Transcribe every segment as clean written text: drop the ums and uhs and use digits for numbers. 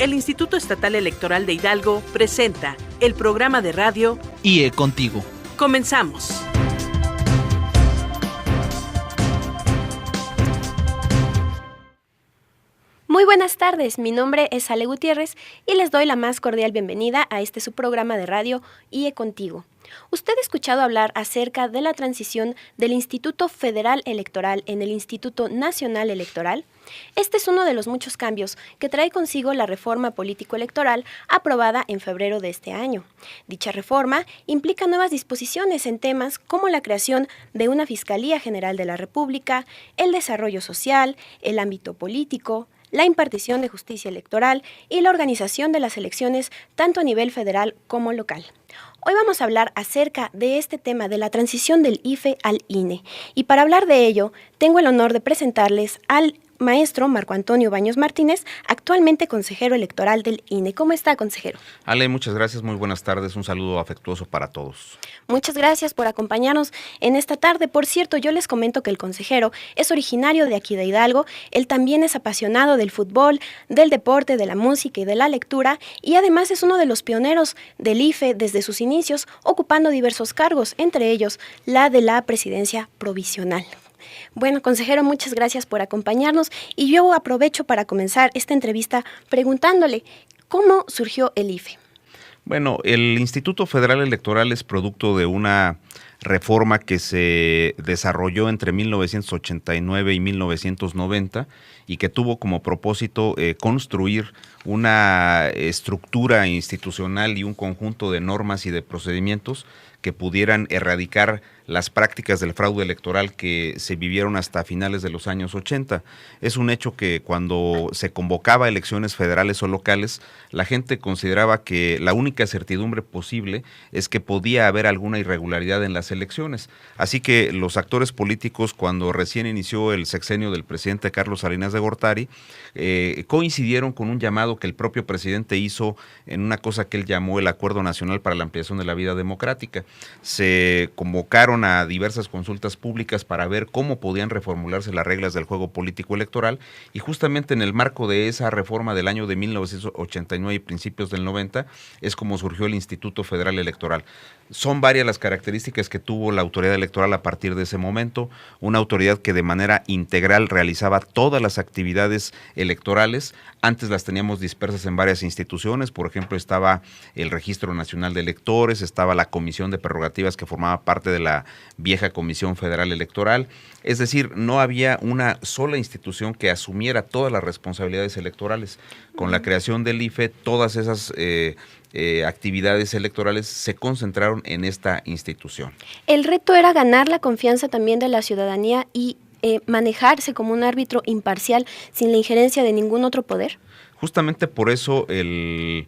el Instituto Estatal Electoral de Hidalgo presenta el programa de radio IE Contigo. Comenzamos. Muy buenas tardes, mi nombre es Ale Gutiérrez y les doy la más cordial bienvenida a este su programa de radio IE Contigo. ¿Usted ha escuchado hablar acerca de la transición del Instituto Federal Electoral en el Instituto Nacional Electoral? Este es uno de los muchos cambios que trae consigo la reforma político-electoral aprobada en febrero de este año. Dicha reforma implica nuevas disposiciones en temas como la creación de una Fiscalía General de la República, el desarrollo social, el ámbito político, la impartición de justicia electoral y la organización de las elecciones tanto a nivel federal como local. Hoy vamos a hablar acerca de este tema de la transición del IFE al INE. Y para hablar de ello, tengo el honor de presentarles al maestro Marco Antonio Baños Martínez, actualmente consejero electoral del INE. ¿Cómo está, consejero? Ale, muchas gracias, muy buenas tardes, un saludo afectuoso para todos. Muchas gracias por acompañarnos en esta tarde. Por cierto, yo les comento que el consejero es originario de aquí de Hidalgo, él también es apasionado del fútbol, del deporte, de la música y de la lectura, y además es uno de los pioneros del IFE desde sus inicios, ocupando diversos cargos, entre ellos la de la presidencia provisional. Bueno, consejero, muchas gracias por acompañarnos y yo aprovecho para comenzar esta entrevista preguntándole ¿cómo surgió el IFE? Bueno, el Instituto Federal Electoral es producto de una reforma que se desarrolló entre 1989 y 1990 y que tuvo como propósito construir una estructura institucional y un conjunto de normas y de procedimientos que pudieran erradicar las prácticas del fraude electoral que se vivieron hasta finales de los años 80. Es un hecho que cuando se convocaba elecciones federales o locales, la gente consideraba que la única certidumbre posible es que podía haber alguna irregularidad en las elecciones. Así que los actores políticos, cuando recién inició el sexenio del presidente Carlos Salinas de Gortari, coincidieron con un llamado que el propio presidente hizo en una cosa que él llamó el Acuerdo Nacional para la Ampliación de la Vida Democrática. Se convocaron a diversas consultas públicas para ver cómo podían reformularse las reglas del juego político electoral y justamente en el marco de esa reforma del año de 1989 y principios del 90 es como surgió el Instituto Federal Electoral. Son varias las características que tuvo la autoridad electoral a partir de ese momento, una autoridad que de manera integral realizaba todas las actividades electorales. Antes las teníamos dispersas en varias instituciones, por ejemplo estaba el Registro Nacional de Electores, estaba la Comisión de Prerrogativas que formaba parte de la vieja Comisión Federal Electoral, es decir, no había una sola institución que asumiera todas las responsabilidades electorales. Con la creación del IFE, todas esas actividades electorales se concentraron en esta institución. El reto era ganar la confianza también de la ciudadanía y manejarse como un árbitro imparcial sin la injerencia de ningún otro poder. Justamente por eso el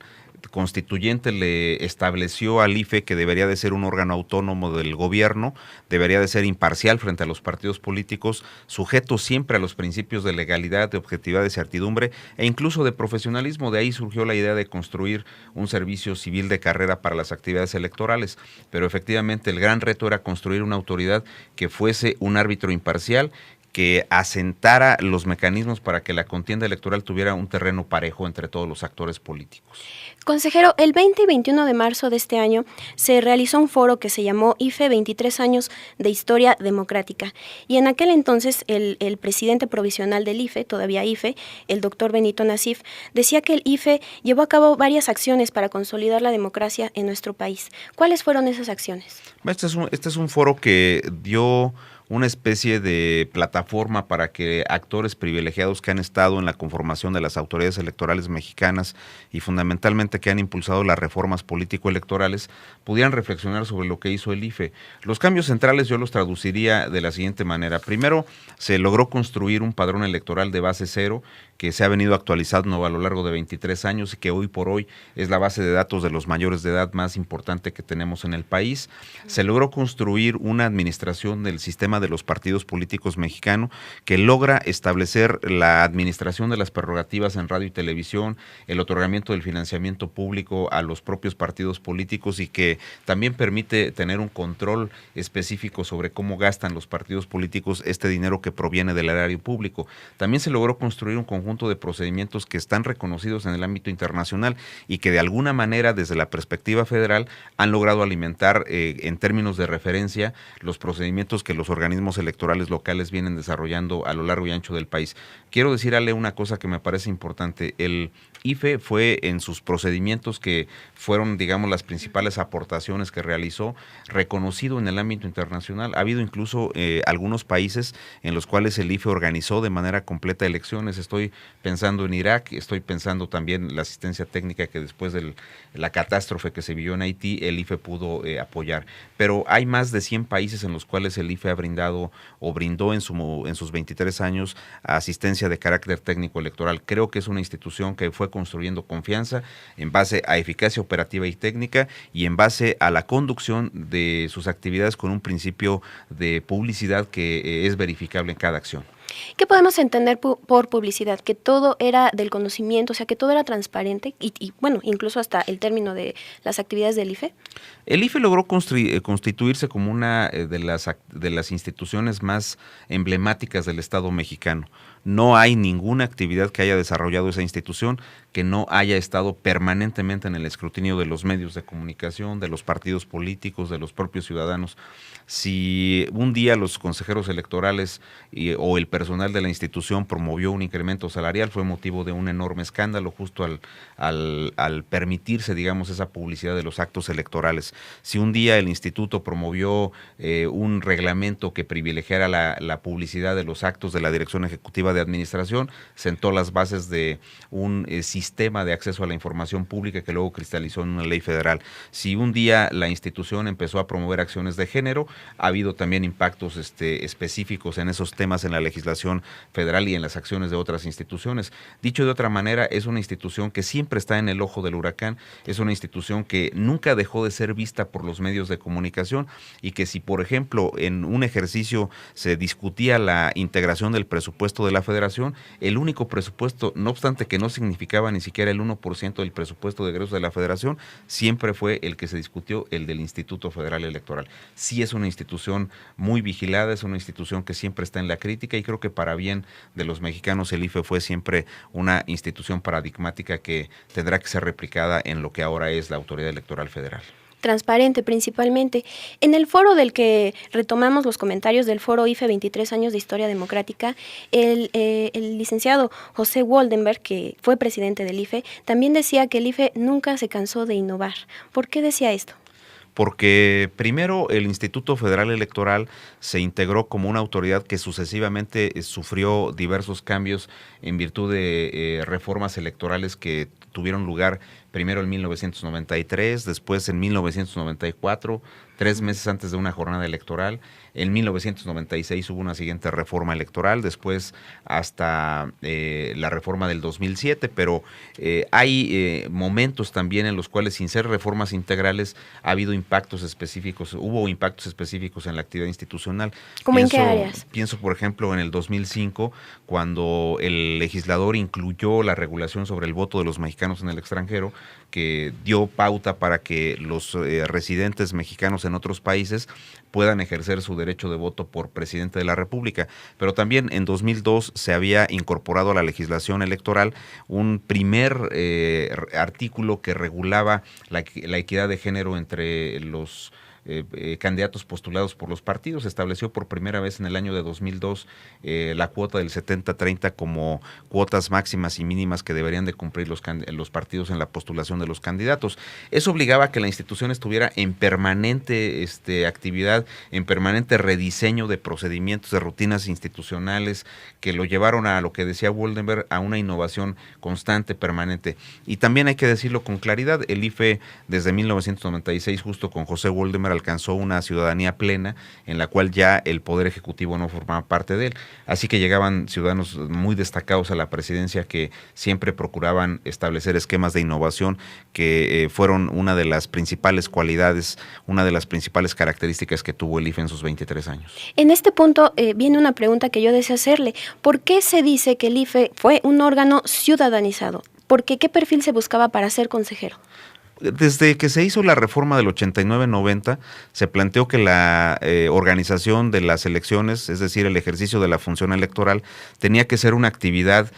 constituyente le estableció al IFE que debería de ser un órgano autónomo del gobierno, debería de ser imparcial frente a los partidos políticos, sujeto siempre a los principios de legalidad, de objetividad, de certidumbre e incluso de profesionalismo. De ahí surgió la idea de construir un servicio civil de carrera para las actividades electorales, pero efectivamente el gran reto era construir una autoridad que fuese un árbitro imparcial, que asentara los mecanismos para que la contienda electoral tuviera un terreno parejo entre todos los actores políticos. Consejero, el 20 y 21 de marzo de este año se realizó un foro que se llamó IFE 23 años de historia democrática y en aquel entonces el presidente provisional del IFE, todavía IFE, el doctor Benito Nasif, decía que el IFE llevó a cabo varias acciones para consolidar la democracia en nuestro país. ¿Cuáles fueron esas acciones? Este es un foro que dio una especie de plataforma para que actores privilegiados que han estado en la conformación de las autoridades electorales mexicanas y fundamentalmente que han impulsado las reformas político-electorales pudieran reflexionar sobre lo que hizo el IFE. Los cambios centrales yo los traduciría de la siguiente manera. Primero, se logró construir un padrón electoral de base cero que se ha venido actualizando a lo largo de 23 años y que hoy por hoy es la base de datos de los mayores de edad más importante que tenemos en el país. Se logró construir una administración del sistema de los partidos políticos mexicanos, que logra establecer la administración de las prerrogativas en radio y televisión, el otorgamiento del financiamiento público a los propios partidos políticos y que también permite tener un control específico sobre cómo gastan los partidos políticos este dinero que proviene del erario público. También se logró construir un conjunto de procedimientos que están reconocidos en el ámbito internacional y que de alguna manera desde la perspectiva federal han logrado alimentar en términos de referencia los procedimientos que los organismos electorales locales vienen desarrollando a lo largo y ancho del país. Quiero decir, Ale, una cosa que me parece importante. El IFE fue en sus procedimientos que fueron, digamos, las principales aportaciones que realizó, reconocido en el ámbito internacional. Ha habido incluso algunos países en los cuales el IFE organizó de manera completa elecciones. Estoy pensando en Irak, estoy pensando también en la asistencia técnica que después de la catástrofe que se vivió en Haití, el IFE pudo apoyar. Pero hay más de 100 países en los cuales el IFE ha brindado o brindó en sus 23 años asistencia de carácter técnico electoral. Creo que es una institución que fue construyendo confianza en base a eficacia operativa y técnica y en base a la conducción de sus actividades con un principio de publicidad que es verificable en cada acción. ¿Qué podemos entender por publicidad? Que todo era del conocimiento, o sea, que todo era transparente y bueno, incluso hasta el término de las actividades del IFE. El IFE logró constituirse como una de las instituciones más emblemáticas del Estado mexicano. No hay ninguna actividad que haya desarrollado esa institución que no haya estado permanentemente en el escrutinio de los medios de comunicación, de los partidos políticos, de los propios ciudadanos. Si un día los consejeros electorales o el personal de la institución promovió un incremento salarial, fue motivo de un enorme escándalo justo al permitirse, digamos, esa publicidad de los actos electorales. Si un día el instituto promovió un reglamento que privilegiara la publicidad de los actos de la Dirección Ejecutiva de Administración, sentó las bases de un sistema de acceso a la información pública que luego cristalizó en una ley federal. Si un día la institución empezó a promover acciones de género, ha habido también impactos específicos en esos temas en la legislación federal y en las acciones de otras instituciones. Dicho de otra manera, es una institución que siempre está en el ojo del huracán, es una institución que nunca dejó de ser vista por los medios de comunicación y que si, por ejemplo, en un ejercicio se discutía la integración del presupuesto de la Federación, el único presupuesto, no obstante que no significaba ni siquiera el 1% del presupuesto de egresos de la Federación, siempre fue el que se discutió, el del Instituto Federal Electoral. Sí es una institución muy vigilada, es una institución que siempre está en la crítica y creo que para bien de los mexicanos el IFE fue siempre una institución paradigmática que tendrá que ser replicada en lo que ahora es la Autoridad Electoral Federal. Transparente principalmente. En el foro del que retomamos los comentarios del foro IFE 23 años de Historia Democrática, el licenciado José Woldenberg, que fue presidente del IFE, también decía que el IFE nunca se cansó de innovar. ¿Por qué decía esto? Porque primero el Instituto Federal Electoral se integró como una autoridad que sucesivamente sufrió diversos cambios en virtud de reformas electorales que tuvieron lugar primero en 1993, después en 1994, 3 meses antes de una jornada electoral. En 1996 hubo una siguiente reforma electoral, después hasta la reforma del 2007, pero hay momentos también en los cuales, sin ser reformas integrales, ha habido impactos específicos, hubo impactos específicos en la actividad institucional. ¿Cómo en qué áreas? Pienso, por ejemplo, en el 2005, cuando el legislador incluyó la regulación sobre el voto de los mexicanos en el extranjero, que dio pauta para que los residentes mexicanos en otros países puedan ejercer su derecho de voto por presidente de la República. Pero también en 2002 se había incorporado a la legislación electoral un primer artículo que regulaba la equidad de género entre los candidatos postulados por los partidos. Se estableció por primera vez en el año de 2002 la cuota del 70-30 como cuotas máximas y mínimas que deberían de cumplir los partidos en la postulación de los candidatos. Eso obligaba a que la institución estuviera en permanente actividad, en permanente rediseño de procedimientos, de rutinas institucionales que lo llevaron a lo que decía Woldenberg, a una innovación constante, permanente. Y también hay que decirlo con claridad, el IFE desde 1996, justo con José Woldenberg, Waldemar alcanzó una ciudadanía plena en la cual ya el Poder Ejecutivo no formaba parte de él. Así que llegaban ciudadanos muy destacados a la presidencia que siempre procuraban establecer esquemas de innovación que fueron una de las principales cualidades, una de las principales características que tuvo el IFE en sus 23 años. En este punto viene una pregunta que yo deseo hacerle. ¿Por qué se dice que el IFE fue un órgano ciudadanizado? Porque ¿qué perfil se buscaba para ser consejero? Desde que se hizo la reforma del 89-90, se planteó que la organización de las elecciones, es decir, el ejercicio de la función electoral, tenía que ser una actividad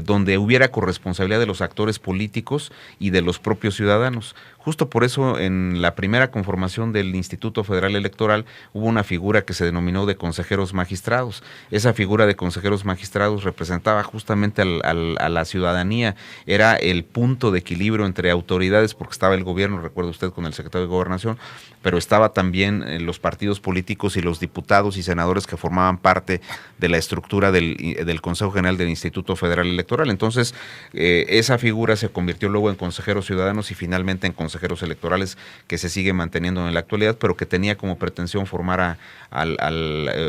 donde hubiera corresponsabilidad de los actores políticos y de los propios ciudadanos. Justo por eso, en la primera conformación del Instituto Federal Electoral, hubo una figura que se denominó de consejeros magistrados. Esa figura de consejeros magistrados representaba justamente a la ciudadanía, era el punto de equilibrio entre autoridades, porque estaba el gobierno, recuerda usted, con el secretario de Gobernación, pero estaba también los partidos políticos y los diputados y senadores que formaban parte de la estructura del Consejo General del Instituto Federal Electoral. Entonces, esa figura se convirtió luego en consejeros ciudadanos y finalmente en consejeros electorales, que se sigue manteniendo en la actualidad, pero que tenía como pretensión formar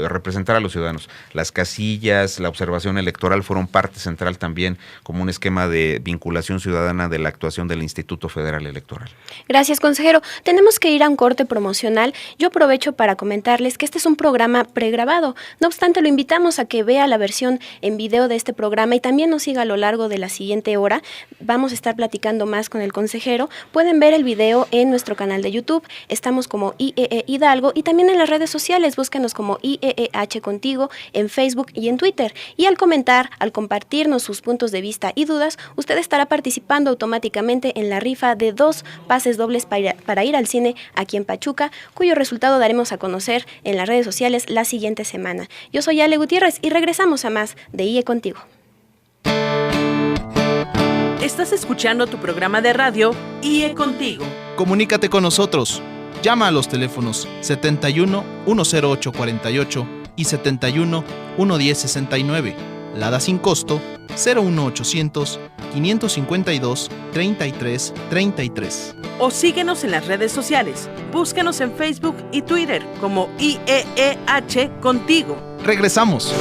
representar a los ciudadanos. Las casillas, la observación electoral fueron parte central también como un esquema de vinculación ciudadana de la actuación del Instituto Federal Electoral. Gracias, consejero. Tenemos que ir a un corte promocional. Yo aprovecho para comentarles que este es un programa pregrabado. No obstante, lo invitamos a que vea la versión en video de este programa y también nos siga a lo largo de la siguiente hora. Vamos a estar platicando más con el consejero. Pueden ver el video en nuestro canal de YouTube. Estamos como IEE Hidalgo y también en las redes sociales. Búsquenos como IEEH Contigo en Facebook y en Twitter. Y al comentar, al compartirnos sus puntos de vista y dudas, usted estará participando automáticamente en la rifa de 2 pases dobles para ir al cine aquí en Pachuca, cuyo resultado daremos a conocer en las redes sociales la siguiente semana. Yo soy Ale Gutiérrez y regresamos a más de IE Contigo. Estás escuchando tu programa de radio IE Contigo. Comunícate con nosotros. Llama a los teléfonos 71 108 48 y 71 110 69. Lada sin costo 01800 552 33 33. O síguenos en las redes sociales. Búscanos en Facebook y Twitter como IEEH Contigo. Regresamos.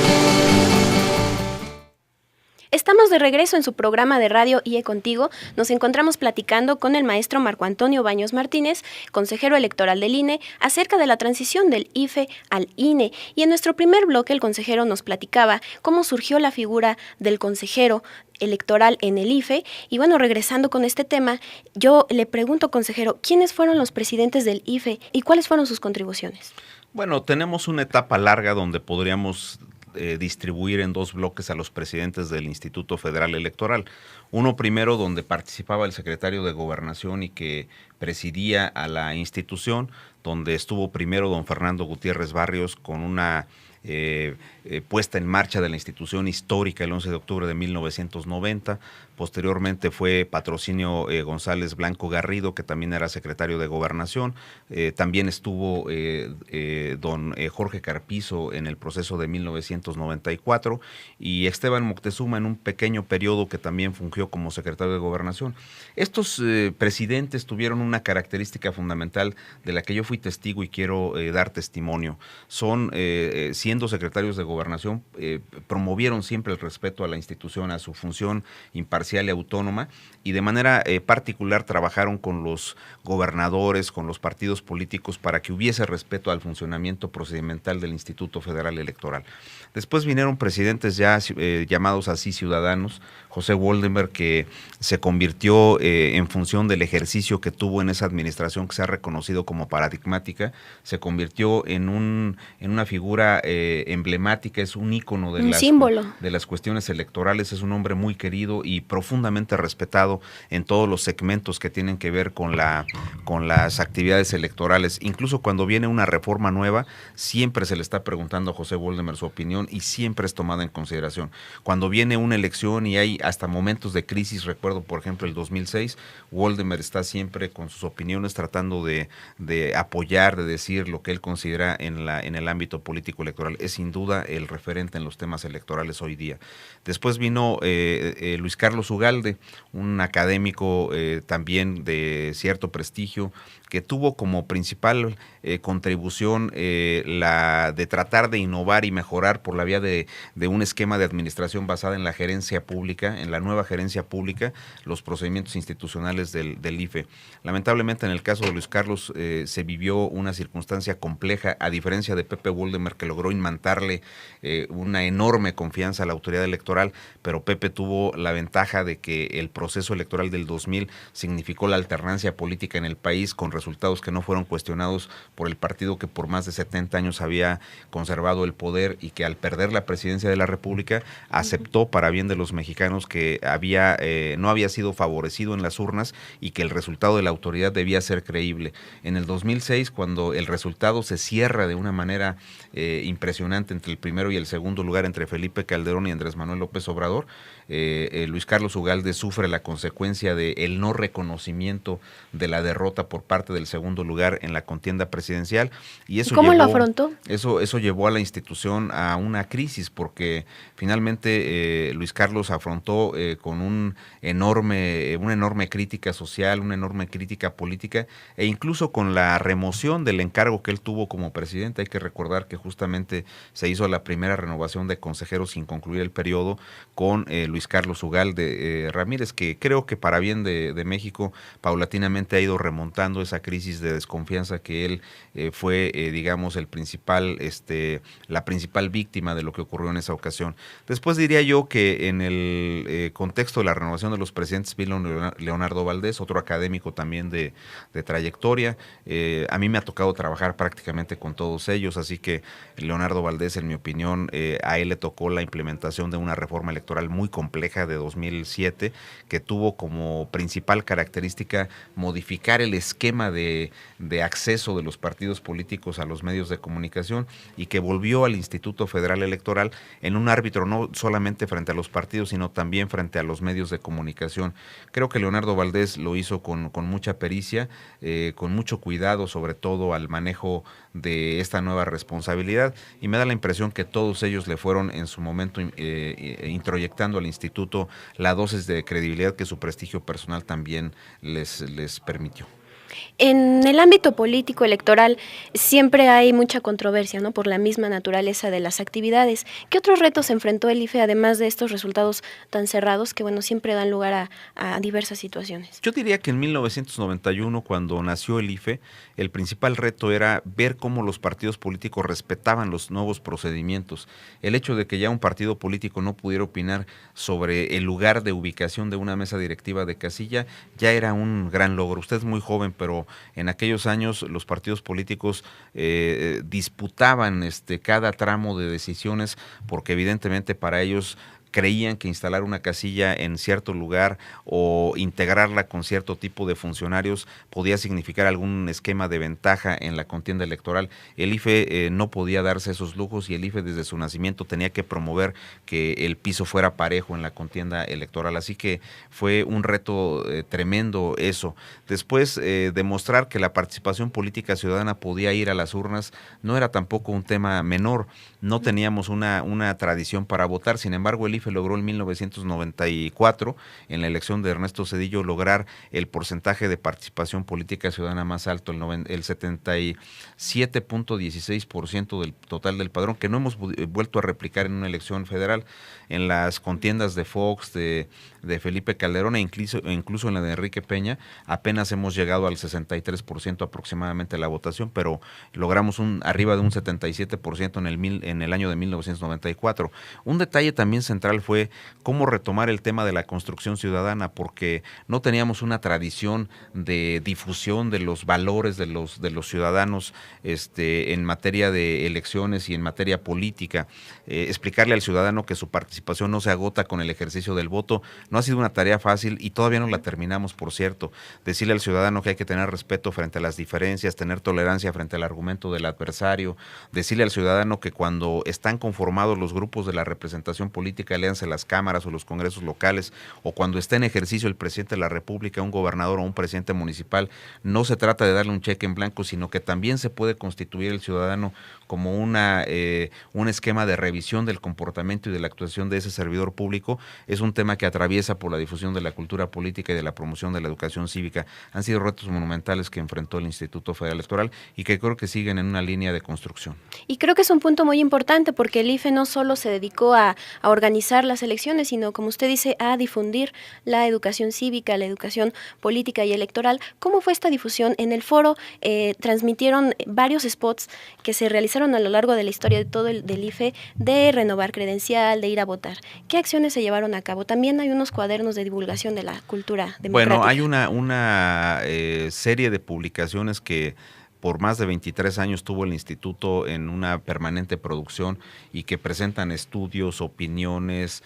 Estamos de regreso en su programa de radio IE Contigo. Nos encontramos platicando con el maestro Marco Antonio Baños Martínez, consejero electoral del INE, acerca de la transición del IFE al INE. Y en nuestro primer bloque el consejero nos platicaba cómo surgió la figura del consejero electoral en el IFE. Y bueno, regresando con este tema, yo le pregunto, consejero, ¿quiénes fueron los presidentes del IFE y cuáles fueron sus contribuciones? Bueno, tenemos una etapa larga donde podríamos distribuir en 2 bloques a los presidentes del Instituto Federal Electoral. Uno primero donde participaba el secretario de Gobernación y que presidía a la institución, donde estuvo primero don Fernando Gutiérrez Barrios con una puesta en marcha de la institución histórica el 11 de octubre de 1990. Posteriormente fue Patrocinio González Blanco Garrido, que también era secretario de Gobernación. También estuvo don Jorge Carpizo en el proceso de 1994 y Esteban Moctezuma en un pequeño periodo que también fungió como secretario de Gobernación. Estos presidentes tuvieron una característica fundamental de la que yo fui testigo y quiero dar testimonio. Son, siendo secretarios de Gobernación, promovieron siempre el respeto a la institución, a su función imparcial y autónoma, y de manera particular trabajaron con los gobernadores, con los partidos políticos para que hubiese respeto al funcionamiento procedimental del Instituto Federal Electoral. Después vinieron presidentes ya llamados así ciudadanos, José Waldemar, que se convirtió en función del ejercicio que tuvo en esa administración que se ha reconocido como paradigmática, se convirtió en una figura emblemática, es un ícono de las cuestiones electorales, es un hombre muy querido y profundamente respetado en todos los segmentos que tienen que ver con las actividades electorales. Incluso cuando viene una reforma nueva, siempre se le está preguntando a José Waldemar su opinión y siempre es tomada en consideración. Cuando viene una elección y hay hasta momentos de de crisis, recuerdo por ejemplo el 2006, Waldemar está siempre con sus opiniones tratando de apoyar, de decir lo que él considera en el ámbito político electoral. Es sin duda el referente en los temas electorales hoy día. Después vino Luis Carlos Ugalde, un académico también de cierto prestigio, que tuvo como principal contribución la de tratar de innovar y mejorar por la vía de un esquema de administración basada en la gerencia pública, en la nueva gerencia pública, los procedimientos institucionales del IFE. Lamentablemente en el caso de Luis Carlos se vivió una circunstancia compleja, a diferencia de Pepe Waldemar, que logró imantarle una enorme confianza a la autoridad electoral, pero Pepe tuvo la ventaja de que el proceso electoral del 2000 significó la alternancia política en el país, con resultados que no fueron cuestionados por el partido que por más de 70 años había conservado el poder y que al perder la presidencia de la República aceptó para bien de los mexicanos que no había sido favorecido en las urnas y que el resultado de la autoridad debía ser creíble. En el 2006, cuando el resultado se cierra de una manera impresionante entre el primero y el segundo lugar, entre Felipe Calderón y Andrés Manuel López Obrador, Luis Carlos Ugalde sufre la consecuencia del no reconocimiento de la derrota por parte del segundo lugar en la contienda presidencial. Y eso ¿Cómo lo afrontó? Eso llevó a la institución a una crisis, porque finalmente Luis Carlos afrontó con una enorme crítica social, una enorme crítica política, e incluso con la remoción del encargo que él tuvo como presidente. Hay que recordar que justamente se hizo la primera renovación de consejeros sin concluir el periodo con Luis Carlos Ugalde Ramírez, que creo que para bien de México paulatinamente ha ido remontando esa crisis de desconfianza que él fue, digamos, la principal víctima de lo que ocurrió en esa ocasión. Después diría yo que en el contexto de la renovación de los presidentes vino Leonardo Valdés, otro académico también de trayectoria. A mí me ha tocado trabajar prácticamente con todos ellos, así que Leonardo Valdés, en mi opinión, a él le tocó la implementación de una reforma electoral muy compleja de 2007, que tuvo como principal característica modificar el esquema de acceso de los partidos políticos a los medios de comunicación, y que volvió al Instituto Federal Electoral en un árbitro no solamente frente a los partidos, sino también frente a los medios de comunicación. Creo que Leonardo Valdés lo hizo con mucha pericia, con mucho cuidado, sobre todo al manejo de esta nueva responsabilidad, y me da la impresión que todos ellos le fueron en su momento introyectando al instituto la dosis de credibilidad que su prestigio personal también les permitió. En el ámbito político electoral siempre hay mucha controversia, ¿no? Por la misma naturaleza de las actividades. ¿Qué otros retos enfrentó el IFE, además de estos resultados tan cerrados que, bueno, siempre dan lugar a diversas situaciones? Yo diría que en 1991, cuando nació el IFE, el principal reto era ver cómo los partidos políticos respetaban los nuevos procedimientos. El hecho de que ya un partido político no pudiera opinar sobre el lugar de ubicación de una mesa directiva de casilla ya era un gran logro. Usted es muy joven, pero en aquellos años los partidos políticos disputaban cada tramo de decisiones, porque evidentemente para ellos creían que instalar una casilla en cierto lugar o integrarla con cierto tipo de funcionarios podía significar algún esquema de ventaja en la contienda electoral. El IFE no podía darse esos lujos, y el IFE desde su nacimiento tenía que promover que el piso fuera parejo en la contienda electoral, así que fue un reto tremendo eso. Después, demostrar que la participación política ciudadana podía ir a las urnas no era tampoco un tema menor. No teníamos una tradición para votar, sin embargo el IFE logró en 1994, en la elección de Ernesto Zedillo, lograr el porcentaje de participación política ciudadana más alto, el 77.16% del total del padrón, que no hemos vuelto a replicar en una elección federal. En las contiendas de Fox, de Felipe Calderón, e incluso en la de Enrique Peña, apenas hemos llegado al 63% aproximadamente de la votación, pero logramos arriba de un 77% en el año de 1994. Un detalle también central fue cómo retomar el tema de la construcción ciudadana, porque no teníamos una tradición de difusión de los valores de los ciudadanos en materia de elecciones y en materia política. Explicarle al ciudadano que su participación no se agota con el ejercicio del voto no ha sido una tarea fácil, y todavía no la terminamos, por cierto. Decirle al ciudadano que hay que tener respeto frente a las diferencias, tener tolerancia frente al argumento del adversario, decirle al ciudadano que cuando están conformados los grupos de la representación política léanse las cámaras o los congresos locales, o cuando está en ejercicio el presidente de la República, un gobernador o un presidente municipal, no se trata de darle un cheque en blanco, sino que también se puede constituir el ciudadano como un esquema de revisión del comportamiento y de la actuación de ese servidor público. Es un tema que atraviesa por la difusión de la cultura política y de la promoción de la educación cívica. Han sido retos monumentales que enfrentó el Instituto Federal Electoral y que creo que siguen en una línea de construcción. Y creo que es un punto muy importante porque el IFE no solo se dedicó a organizar las elecciones, sino, como usted dice, a difundir la educación cívica, la educación política y electoral. ¿Cómo fue esta difusión? En el foro transmitieron varios spots que se realizaron a lo largo de la historia de todo del IFE, de renovar credencial, de ir a votar. ¿Qué acciones se llevaron a cabo? También hay unos cuadernos de divulgación de la cultura democrática. Bueno, hay una serie de publicaciones que por más de 23 años tuvo el instituto en una permanente producción y que presentan estudios, opiniones,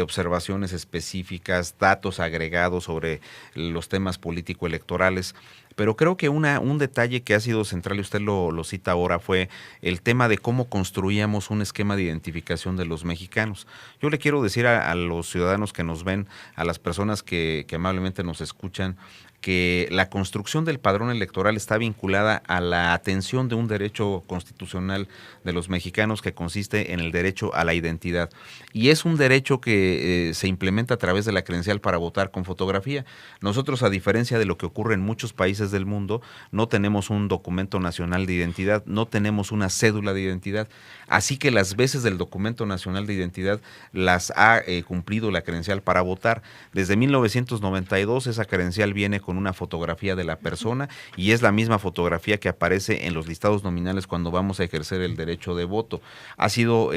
observaciones específicas, datos agregados sobre los temas político-electorales. Pero creo que un detalle que ha sido central, y usted lo cita ahora, fue el tema de cómo construíamos un esquema de identificación de los mexicanos. Yo le quiero decir a los ciudadanos que nos ven, a las personas que amablemente nos escuchan, que la construcción del padrón electoral está vinculada a la atención de un derecho constitucional de los mexicanos que consiste en el derecho a la identidad. Y es un derecho que se implementa a través de la credencial para votar con fotografía. Nosotros, a diferencia de lo que ocurre en muchos países del mundo, no tenemos un documento nacional de identidad, no tenemos una cédula de identidad. Así que las veces del documento nacional de identidad las ha cumplido la credencial para votar. Desde 1992 esa credencial viene con una fotografía de la persona y es la misma fotografía que aparece en los listados nominales cuando vamos a ejercer el derecho de voto. Ha sido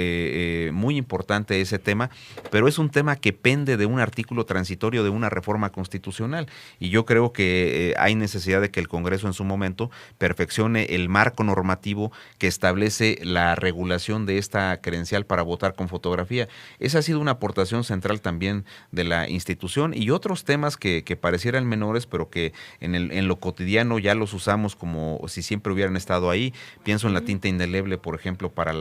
muy importante ese tema, pero es un tema que pende de un artículo transitorio de una reforma constitucional y yo creo que hay necesidad de que el Congreso en su momento perfeccione el marco normativo que establece la regulación de esta credencial para votar con fotografía. Esa ha sido una aportación central también de la institución y otros temas que parecieran menores, pero que en lo cotidiano ya los usamos como si siempre hubieran estado ahí. Pienso en la tinta indeleble, por ejemplo, para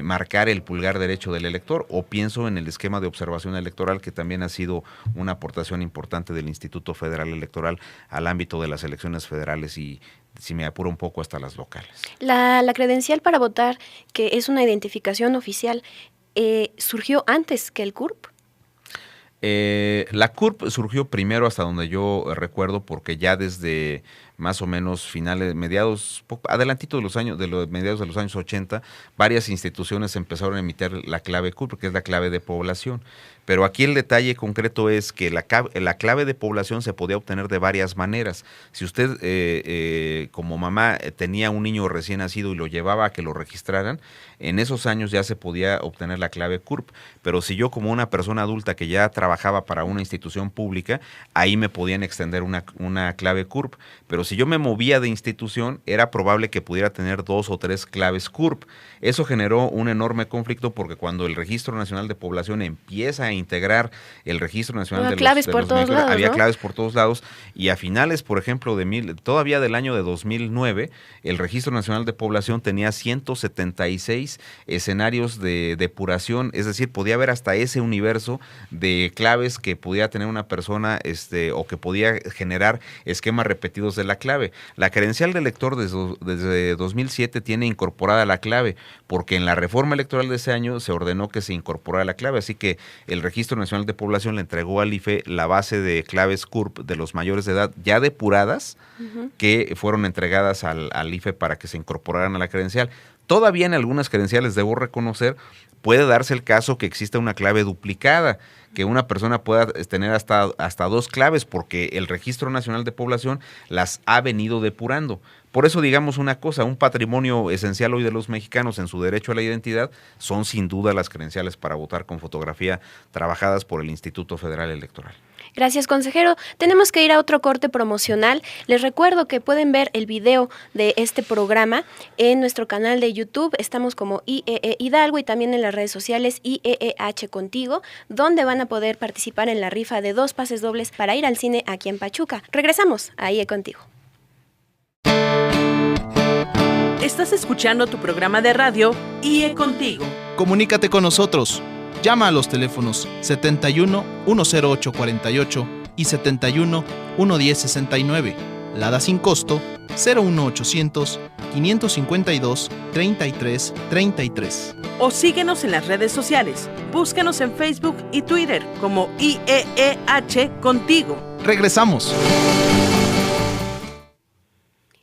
marcar el pulgar derecho del elector, o pienso en el esquema de observación electoral, que también ha sido una aportación importante del Instituto Federal Electoral al ámbito de las elecciones federales y, si me apuro un poco, hasta las locales. La credencial para votar, que es una identificación oficial, ¿surgió antes que el CURP? La CURP surgió primero, hasta donde yo recuerdo, porque ya desde más o menos adelantito de mediados de los años 80, varias instituciones empezaron a emitir la clave CURP, que es la clave de población. Pero aquí el detalle concreto es que la clave de población se podía obtener de varias maneras. Si usted como mamá tenía un niño recién nacido y lo llevaba a que lo registraran, en esos años ya se podía obtener la clave CURP. Pero si yo, como una persona adulta que ya trabajaba para una institución pública, ahí me podían extender una clave CURP. Pero si yo me movía de institución, era probable que pudiera tener 2 o 3 claves CURP. Eso generó un enorme conflicto porque cuando el Registro Nacional de Población empieza a integrar el Registro Nacional de claves por todos lados, había ¿no? claves por todos lados, y a finales, por ejemplo, todavía del año de 2009, el Registro Nacional de Población tenía 176 escenarios de depuración, es decir, podía haber hasta ese universo de claves que podía tener una persona o que podía generar esquemas repetidos de la clave. La credencial del elector desde 2007 tiene incorporada la clave, porque en la reforma electoral de ese año se ordenó que se incorporara la clave, así que el Registro Nacional de Población le entregó al IFE la base de claves CURP de los mayores de edad ya depuradas, que fueron entregadas al IFE para que se incorporaran a la credencial. Todavía en algunas credenciales, debo reconocer, puede darse el caso que exista una clave duplicada, que una persona pueda tener hasta 2 claves, porque el Registro Nacional de Población las ha venido depurando. Por eso, digamos una cosa, un patrimonio esencial hoy de los mexicanos en su derecho a la identidad son sin duda las credenciales para votar con fotografía trabajadas por el Instituto Federal Electoral. Gracias, consejero. Tenemos que ir a otro corte promocional. Les recuerdo que pueden ver el video de este programa en nuestro canal de YouTube. Estamos como IEE Hidalgo y también en las redes sociales IEEH Contigo, donde van a poder participar en la rifa de 2 pases dobles para ir al cine aquí en Pachuca. Regresamos a IE Contigo. Estás escuchando tu programa de radio IE Contigo. Comunícate con nosotros. Llama a los teléfonos 71 108 48 y 71 110 69. Lada sin costo 01800 552 33 33. O síguenos en las redes sociales. Búscanos en Facebook y Twitter como IEEH Contigo. Regresamos.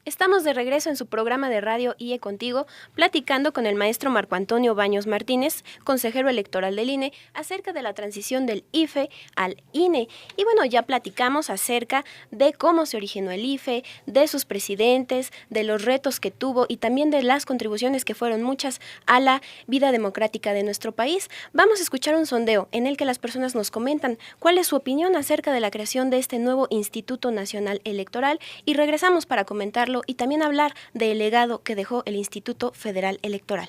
Estamos de regreso en su programa de radio IE Contigo, platicando con el maestro Marco Antonio Baños Martínez, consejero electoral del INE, acerca de la transición del IFE al INE. Y bueno, ya platicamos acerca de cómo se originó el IFE, de sus presidentes, de los retos que tuvo y también de las contribuciones que fueron muchas a la vida democrática de nuestro país. Vamos a escuchar un sondeo en el que las personas nos comentan cuál es su opinión acerca de la creación de este nuevo Instituto Nacional Electoral y regresamos para comentarlo y también hablar del legado que dejó el Instituto Federal Electoral.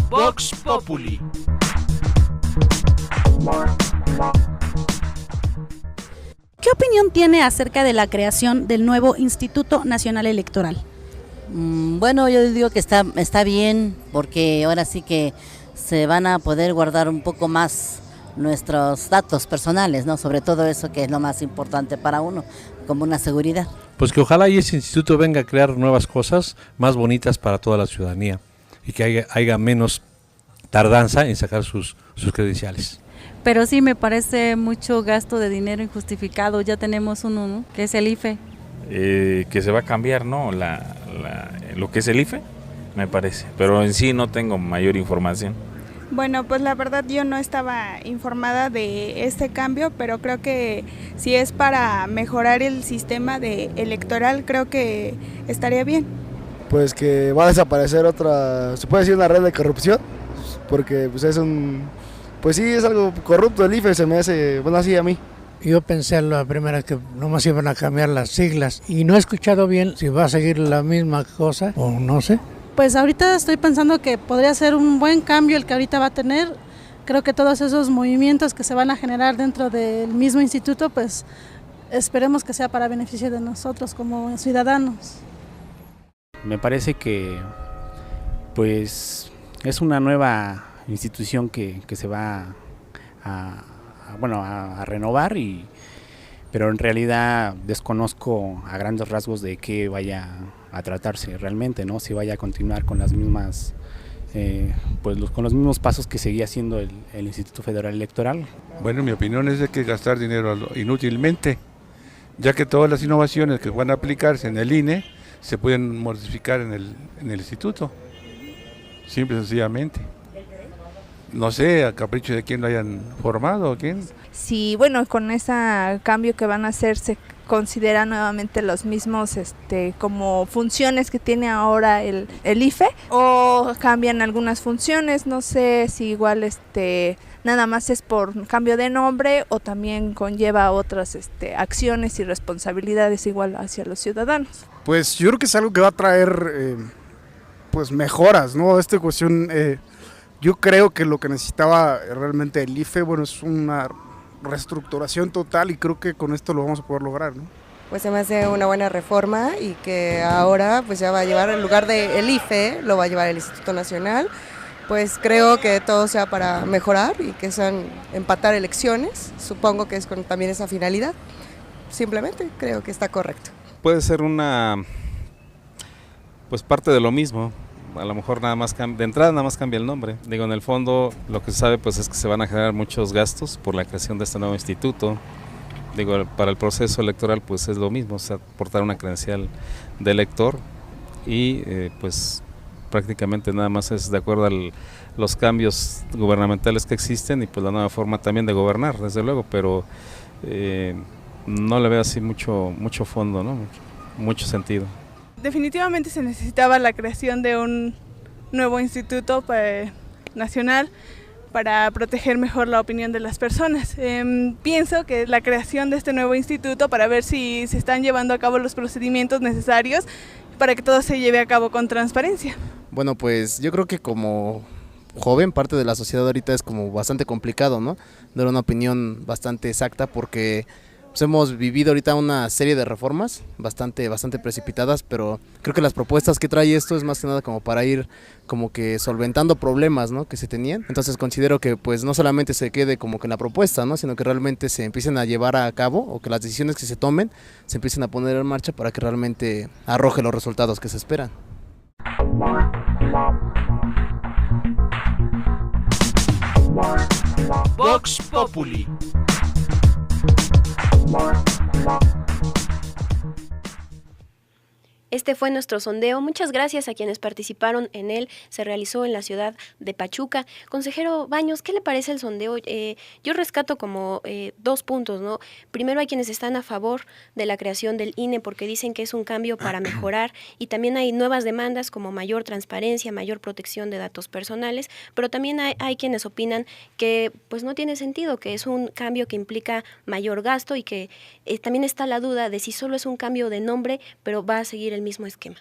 Vox Populi. ¿Qué opinión tiene acerca de la creación del nuevo Instituto Nacional Electoral? Bueno, yo digo que está bien, porque ahora sí que se van a poder guardar un poco más nuestros datos personales, ¿no? Sobre todo eso que es lo más importante para uno, como una seguridad. Pues que ojalá y ese instituto venga a crear nuevas cosas más bonitas para toda la ciudadanía y que haya menos tardanza en sacar sus credenciales. Pero sí me parece mucho gasto de dinero injustificado, ya tenemos uno, ¿no? Que es el IFE. Que se va a cambiar, ¿no? Lo que es el IFE, me parece, pero en sí no tengo mayor información. Bueno, pues la verdad yo no estaba informada de este cambio, pero creo que si es para mejorar el sistema electoral, creo que estaría bien. Pues que va a desaparecer se puede decir una red de corrupción, porque pues pues sí es algo corrupto el IFE, se me hace, bueno, así a mí. Yo pensé la primera que nomás iban a cambiar las siglas y no he escuchado bien si va a seguir la misma cosa o no sé. Pues ahorita estoy pensando que podría ser un buen cambio el que ahorita va a tener. Creo que todos esos movimientos que se van a generar dentro del mismo instituto, pues esperemos que sea para beneficio de nosotros como ciudadanos. Me parece que pues es una nueva institución que se va a renovar, pero en realidad desconozco a grandes rasgos de qué vaya a tratarse realmente, ¿no? Si vaya a continuar con las mismas con los mismos pasos que seguía haciendo el Instituto Federal Electoral. Bueno, mi opinión es de que gastar dinero inútilmente, ya que todas las innovaciones que van a aplicarse en el INE se pueden modificar en el instituto, simple y sencillamente. No sé, a capricho de quién lo hayan formado o quién. Sí, bueno, con ese cambio que van a hacer se considera nuevamente los mismos como funciones que tiene ahora el IFE, o cambian algunas funciones, no sé si igual nada más es por cambio de nombre o también conlleva otras acciones y responsabilidades igual hacia los ciudadanos. Pues yo creo que es algo que va a traer pues mejoras, ¿no? Esta cuestión, yo creo que lo que necesitaba realmente el IFE, bueno, es una reestructuración total y creo que con esto lo vamos a poder lograr, ¿no? Pues se me hace una buena reforma y que ahora pues ya va a llevar, en lugar del IFE, lo va a llevar el Instituto Nacional. Pues creo que todo sea para mejorar y que sean empatar elecciones, supongo que es con también esa finalidad. Simplemente creo que está correcto. Puede ser pues parte de lo mismo. A lo mejor de entrada nada más cambia el nombre. Digo, en el fondo lo que se sabe pues es que se van a generar muchos gastos por la creación de este nuevo instituto. Digo, para el proceso electoral pues es lo mismo, o sea, aportar una credencial de elector y pues prácticamente nada más es de acuerdo a los cambios gubernamentales que existen y pues la nueva forma también de gobernar, desde luego, pero no le veo así mucho fondo, ¿no? Mucho sentido. Definitivamente se necesitaba la creación de un nuevo instituto nacional para proteger mejor la opinión de las personas. Pienso que la creación de este nuevo instituto para ver si se están llevando a cabo los procedimientos necesarios para que todo se lleve a cabo con transparencia. Bueno, pues yo creo que como joven, parte de la sociedad ahorita es como bastante complicado, ¿no? Dar una opinión bastante exacta porque pues hemos vivido ahorita una serie de reformas bastante precipitadas, pero creo que las propuestas que trae esto es más que nada como para ir como que solventando problemas, ¿no?, que se tenían. Entonces considero que pues no solamente se quede como que en la propuesta, ¿no?, sino que realmente se empiecen a llevar a cabo, o que las decisiones que se tomen se empiecen a poner en marcha para que realmente arroje los resultados que se esperan. Vox Populi. Este fue nuestro sondeo. Muchas gracias a quienes participaron en él. Se realizó en la ciudad de Pachuca. Consejero Baños, ¿qué le parece el sondeo? Yo rescato como 2 puntos, ¿no? Primero, hay quienes están a favor de la creación del INE porque dicen que es un cambio para mejorar, y también hay nuevas demandas como mayor transparencia, mayor protección de datos personales, pero también hay quienes opinan que pues no tiene sentido, que es un cambio que implica mayor gasto, y que también está la duda de si solo es un cambio de nombre, pero va a seguir el mismo esquema.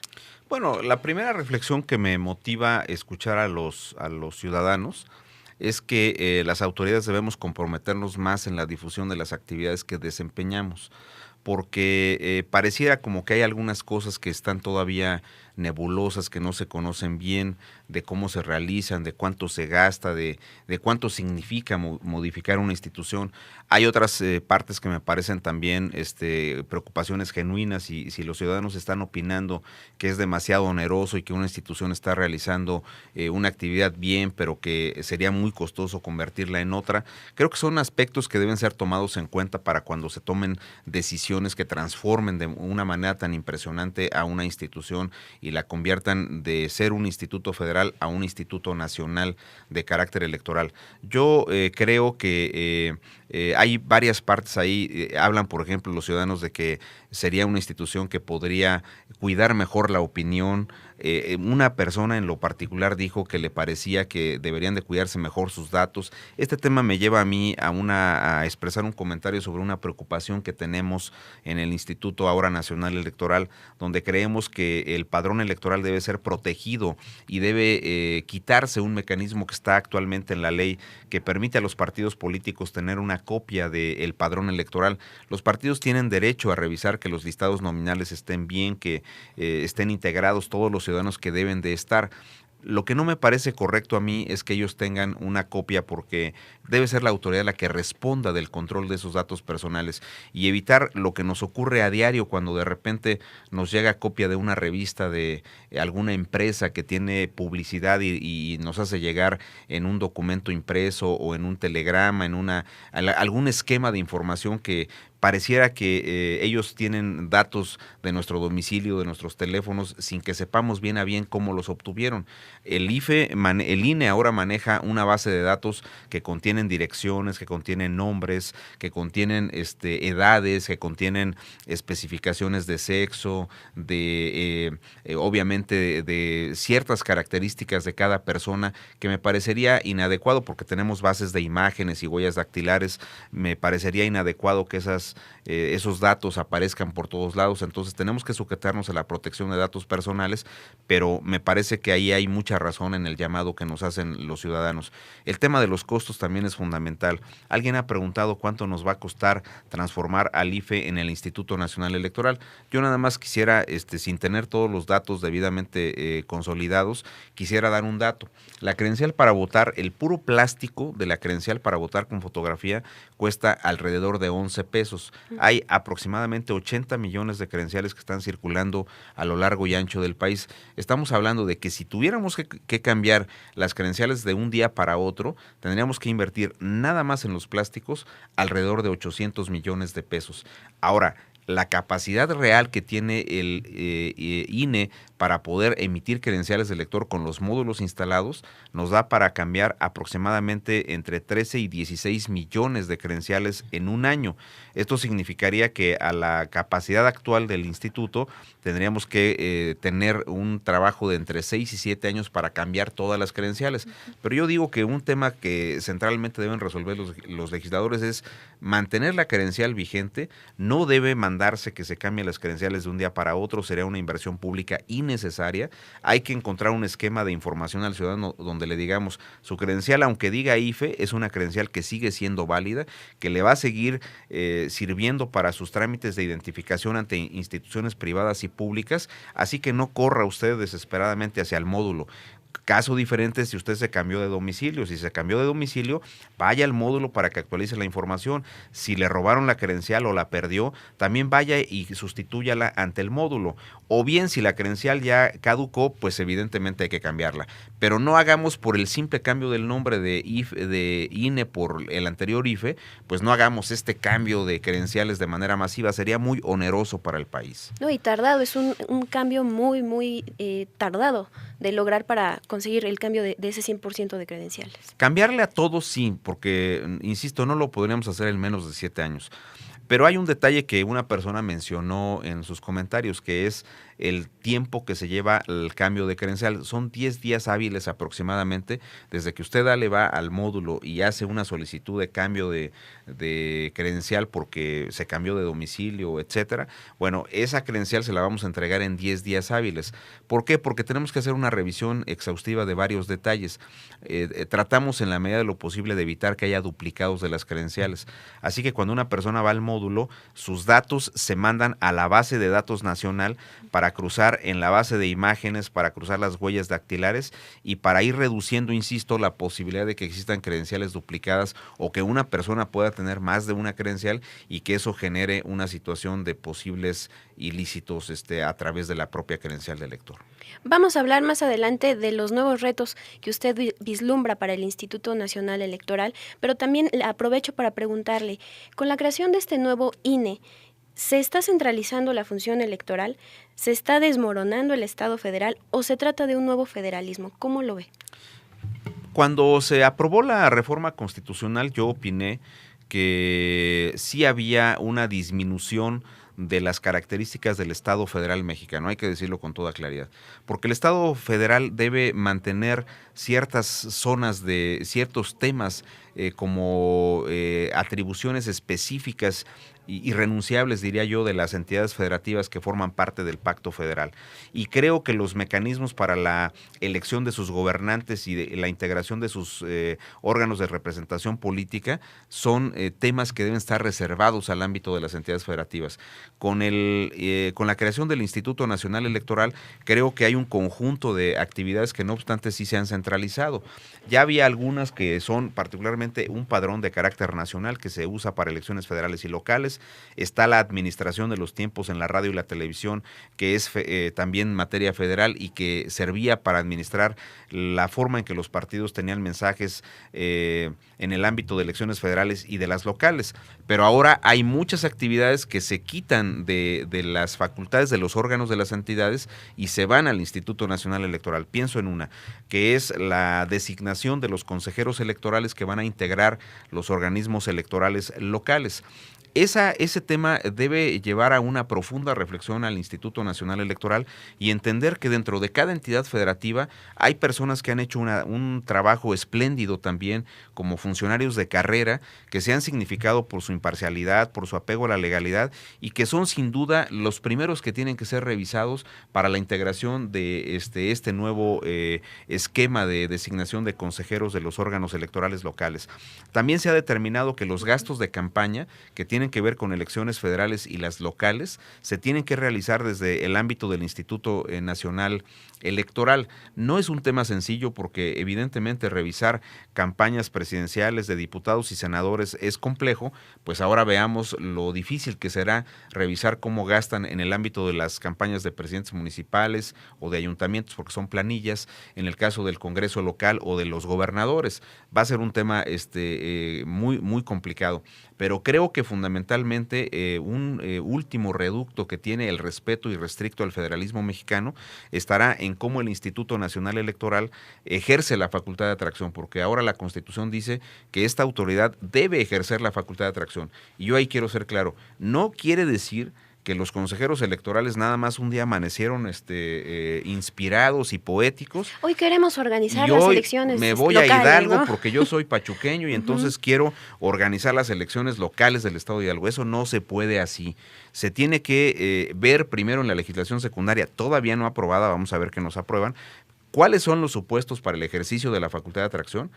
Bueno, la primera reflexión que me motiva escuchar a los ciudadanos es que las autoridades debemos comprometernos más en la difusión de las actividades que desempeñamos, porque pareciera como que hay algunas cosas que están todavía nebulosas, que no se conocen bien, de cómo se realizan, de cuánto se gasta, de cuánto significa modificar una institución. Hay otras partes que me parecen también preocupaciones genuinas, y si los ciudadanos están opinando que es demasiado oneroso y que una institución está realizando una actividad bien, pero que sería muy costoso convertirla en otra, creo que son aspectos que deben ser tomados en cuenta para cuando se tomen decisiones que transformen de una manera tan impresionante a una institución y la conviertan de ser un instituto federal a un instituto nacional de carácter electoral. Yo creo que hay varias partes ahí. Hablan, por ejemplo, los ciudadanos de que sería una institución que podría cuidar mejor la opinión. Una persona en lo particular dijo que le parecía que deberían de cuidarse mejor sus datos. Este tema me lleva a mí a expresar un comentario sobre una preocupación que tenemos en el Instituto ahora Nacional Electoral, donde creemos que el padrón electoral debe ser protegido y debe quitarse un mecanismo que está actualmente en la ley que permite a los partidos políticos tener una copia del padrón electoral. Los partidos tienen derecho a revisar que los listados nominales estén bien, que estén integrados todos los ciudadanos que deben de estar. Lo que no me parece correcto a mí es que ellos tengan una copia, porque debe ser la autoridad la que responda del control de esos datos personales, y evitar lo que nos ocurre a diario cuando de repente nos llega copia de una revista de alguna empresa que tiene publicidad y nos hace llegar en un documento impreso o en un telegrama, en algún esquema de información que pareciera que ellos tienen datos de nuestro domicilio, de nuestros teléfonos, sin que sepamos bien a bien cómo los obtuvieron. El INE ahora maneja una base de datos que contienen direcciones, que contienen nombres, que contienen edades, que contienen especificaciones de sexo, obviamente de ciertas características de cada persona, que me parecería inadecuado, porque tenemos bases de imágenes y huellas dactilares. Me parecería inadecuado que esos datos aparezcan por todos lados. Entonces tenemos que sujetarnos a la protección de datos personales, pero me parece que ahí hay mucha razón en el llamado que nos hacen los ciudadanos. El tema de los costos también es fundamental. Alguien ha preguntado cuánto nos va a costar transformar al IFE en el Instituto Nacional Electoral. Yo nada más quisiera, sin tener todos los datos debidamente consolidados, quisiera dar un dato. La credencial para votar, el puro plástico de la credencial para votar con fotografía, cuesta alrededor de 11 pesos. Hay aproximadamente 80 millones de credenciales que están circulando a lo largo y ancho del país. Estamos hablando de que si tuviéramos que cambiar las credenciales de un día para otro, tendríamos que invertir nada más en los plásticos alrededor de 800 millones de pesos. Ahora, la capacidad real que tiene el INE para poder emitir credenciales de elector con los módulos instalados nos da para cambiar aproximadamente entre 13 y 16 millones de credenciales en un año. Esto significaría que a la capacidad actual del instituto tendríamos que tener un trabajo de entre 6 y 7 años para cambiar todas las credenciales. Pero yo digo que un tema que centralmente deben resolver los legisladores es mantener la credencial vigente. No debe darse que se cambien las credenciales de un día para otro, sería una inversión pública innecesaria. Hay que encontrar un esquema de información al ciudadano donde le digamos, su credencial, aunque diga IFE, es una credencial que sigue siendo válida, que le va a seguir sirviendo para sus trámites de identificación ante instituciones privadas y públicas, así que no corra usted desesperadamente hacia el módulo. Caso diferente si usted se cambió de domicilio. Si se cambió de domicilio, vaya al módulo para que actualice la información. Si le robaron la credencial o la perdió, también vaya y sustitúyala ante el módulo. O bien, si la credencial ya caducó, pues evidentemente hay que cambiarla. Pero no hagamos por el simple cambio del nombre de INE por el anterior IFE, pues no hagamos este cambio de credenciales de manera masiva. Sería muy oneroso para el país. No, y tardado, es un cambio muy tardado de lograr para conseguir el cambio de ese 100% de credenciales. Cambiarle a todos sí, porque, insisto, no lo podríamos hacer en menos de 7 años. Pero hay un detalle que una persona mencionó en sus comentarios, que es el tiempo que se lleva el cambio de credencial. Son 10 días hábiles aproximadamente, desde que usted le va al módulo y hace una solicitud de cambio de credencial porque se cambió de domicilio, etcétera. Bueno, esa credencial se la vamos a entregar en 10 días hábiles. ¿Por qué? Porque tenemos que hacer una revisión exhaustiva de varios detalles. Tratamos en la medida de lo posible de evitar que haya duplicados de las credenciales. Así que cuando una persona va al módulo, sus datos se mandan a la base de datos nacional para cruzar en la base de imágenes, para cruzar las huellas dactilares y para ir reduciendo, insisto, la posibilidad de que existan credenciales duplicadas o que una persona pueda tener más de una credencial y que eso genere una situación de posibles ilícitos a través de la propia credencial del elector. Vamos a hablar más adelante de los nuevos retos que usted vislumbra para el Instituto Nacional Electoral, pero también aprovecho para preguntarle, con la creación de este nuevo INE, ¿se está centralizando la función electoral? ¿Se está desmoronando el Estado federal o se trata de un nuevo federalismo? ¿Cómo lo ve? Cuando se aprobó la reforma constitucional, yo opiné que sí había una disminución de las características del Estado federal mexicano, hay que decirlo con toda claridad, porque el Estado federal debe mantener ciertas zonas de ciertos temas como atribuciones específicas irrenunciables, diría yo, de las entidades federativas que forman parte del Pacto Federal. Y creo que los mecanismos para la elección de sus gobernantes y de la integración de sus órganos de representación política son temas que deben estar reservados al ámbito de las entidades federativas. Con la creación del Instituto Nacional Electoral, creo que hay un conjunto de actividades que no obstante sí se han centralizado. Ya había algunas que son particularmente un padrón de carácter nacional que se usa para elecciones federales y locales. Está la administración de los tiempos en la radio y la televisión, que es también materia federal y que servía para administrar la forma en que los partidos tenían mensajes en el ámbito de elecciones federales y de las locales. Pero ahora hay muchas actividades que se quitan de las facultades de los órganos de las entidades y se van al Instituto Nacional Electoral. Pienso en una, que es la designación de los consejeros electorales que van a integrar los organismos electorales locales. Ese tema debe llevar a una profunda reflexión al Instituto Nacional Electoral y entender que dentro de cada entidad federativa hay personas que han hecho un trabajo espléndido también como funcionarios de carrera, que se han significado por su imparcialidad, por su apego a la legalidad y que son sin duda los primeros que tienen que ser revisados para la integración de este nuevo esquema de designación de consejeros de los órganos electorales locales. También se ha determinado que los gastos de campaña que tienen que ver con elecciones federales y las locales se tienen que realizar desde el ámbito del Instituto Nacional Electoral. No es un tema sencillo porque evidentemente revisar campañas presidenciales de diputados y senadores es complejo, pues ahora veamos lo difícil que será revisar cómo gastan en el ámbito de las campañas de presidentes municipales o de ayuntamientos, porque son planillas, en el caso del Congreso local o de los gobernadores. Va a ser un tema muy complicado, pero creo que fundamentalmente un último reducto que tiene el respeto irrestricto al federalismo mexicano estará en cómo el Instituto Nacional Electoral ejerce la facultad de atracción, porque ahora la Constitución dice que esta autoridad debe ejercer la facultad de atracción. Y yo ahí quiero ser claro, no quiere decir que los consejeros electorales nada más un día amanecieron inspirados y poéticos. Hoy queremos organizar y las hoy elecciones me voy locales, a Hidalgo, ¿no? porque yo soy pachuqueño y entonces quiero organizar las elecciones locales del estado de Hidalgo. Eso no se puede así. Se tiene que ver primero en la legislación secundaria, todavía no aprobada, vamos a ver qué nos aprueban, cuáles son los supuestos para el ejercicio de la facultad de atracción,